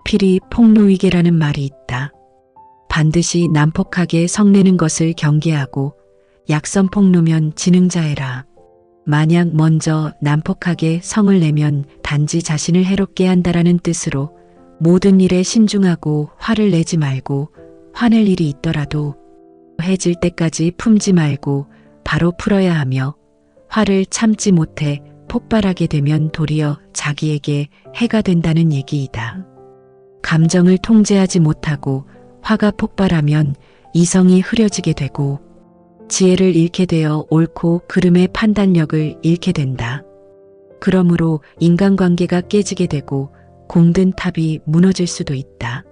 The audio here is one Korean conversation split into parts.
화필이 폭로위계라는 말이 있다. 반드시 난폭하게 성내는 것을 경계하고 약선폭로면 지능자해라. 만약 먼저 난폭하게 성을 내면 단지 자신을 해롭게 한다라는 뜻으로 모든 일에 신중하고 화를 내지 말고 화낼 일이 있더라도 해질 때까지 품지 말고 바로 풀어야 하며 화를 참지 못해 폭발하게 되면 도리어 자기에게 해가 된다는 얘기이다. 감정을 통제하지 못하고 화가 폭발하면 이성이 흐려지게 되고 지혜를 잃게 되어 옳고 그름의 판단력을 잃게 된다. 그러므로 인간관계가 깨지게 되고 공든 탑이 무너질 수도 있다.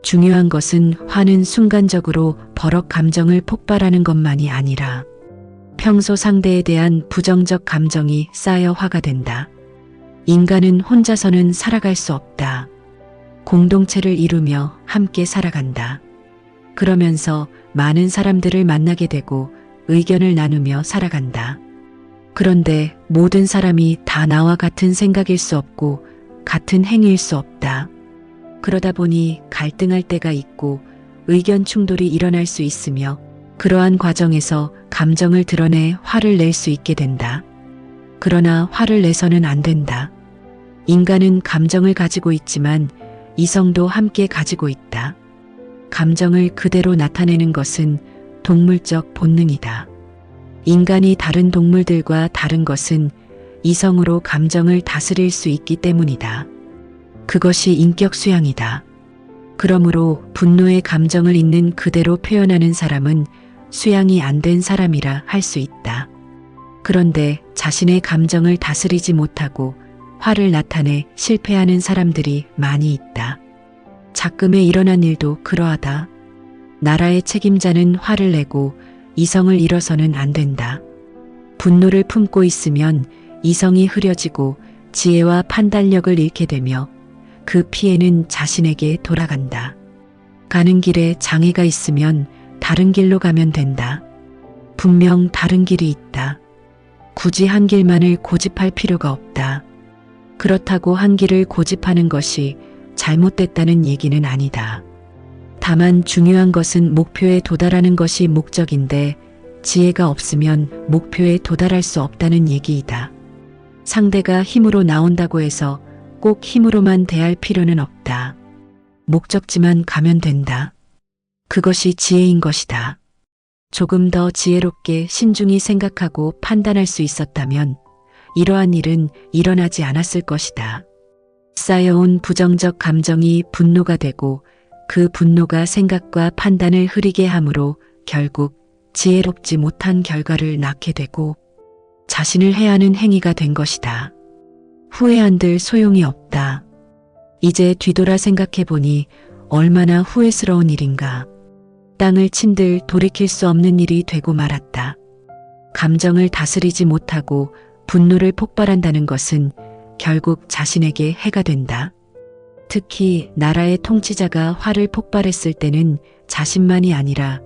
중요한 것은 화는 순간적으로 버럭 감정을 폭발하는 것만이 아니라 평소 상대에 대한 부정적 감정이 쌓여 화가 된다. 인간은 혼자서는 살아갈 수 없다. 공동체를 이루며 함께 살아간다. 그러면서 많은 사람들을 만나게 되고 의견을 나누며 살아간다. 그런데 모든 사람이 다 나와 같은 생각일 수 없고 같은 행위일 수 없다. 그러다 보니 갈등할 때가 있고 의견 충돌이 일어날 수 있으며 그러한 과정에서 감정을 드러내 화를 낼 수 있게 된다. 그러나 화를 내서는 안 된다. 인간은 감정을 가지고 있지만 이성도 함께 가지고 있다. 감정을 그대로 나타내는 것은 동물적 본능이다. 인간이 다른 동물들과 다른 것은 이성으로 감정을 다스릴 수 있기 때문이다. 그것이 인격 수양이다. 그러므로 분노의 감정을 있는 그대로 표현하는 사람은 수양이 안 된 사람이라 할 수 있다. 그런데 자신의 감정을 다스리지 못하고 화를 나타내 실패하는 사람들이 많이 있다. 작금에 일어난 일도 그러하다. 나라의 책임자는 화를 내고 이성을 잃어서는 안 된다. 분노를 품고 있으면 이성이 흐려지고 지혜와 판단력을 잃게 되며 그 피해는 자신에게 돌아간다. 가는 길에 장애가 있으면 다른 길로 가면 된다. 분명 다른 길이 있다. 굳이 한 길만을 고집할 필요가 없다. 그렇다고 한 길을 고집하는 것이 잘못됐다는 얘기는 아니다. 다만 중요한 것은 목표에 도달하는 것이 목적인데 지혜가 없으면 목표에 도달할 수 없다는 얘기이다. 상대가 힘으로 나온다고 해서 꼭 힘으로만 대할 필요는 없다. 목적지만 가면 된다. 그것이 지혜인 것이다. 조금 더 지혜롭게 신중히 생각하고 판단할 수 있었다면 이러한 일은 일어나지 않았을 것이다. 쌓여온 부정적 감정이 분노가 되고 그 분노가 생각과 판단을 흐리게 함으로 결국 지혜롭지 못한 결과를 낳게 되고 자신을 해하는 행위가 된 것이다. 후회한들 소용이 없다. 이제 뒤돌아 생각해보니 얼마나 후회스러운 일인가. 땅을 친들 돌이킬 수 없는 일이 되고 말았다. 감정을 다스리지 못하고 분노를 폭발한다는 것은 결국 자신에게 해가 된다. 특히 나라의 통치자가 화를 폭발했을 때는 자신만이 아니라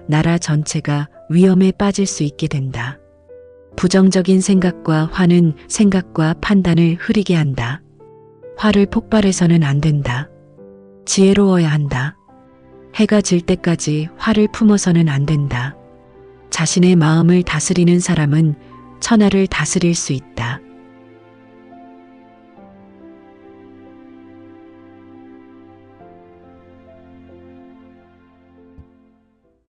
나라 전체가 위험에 빠질 수 있게 된다. 부정적인 생각과 화는 생각과 판단을 흐리게 한다. 화를 폭발해서는 안 된다. 지혜로워야 한다. 해가 질 때까지 화를 품어서는 안 된다. 자신의 마음을 다스리는 사람은 천하를 다스릴 수 있다.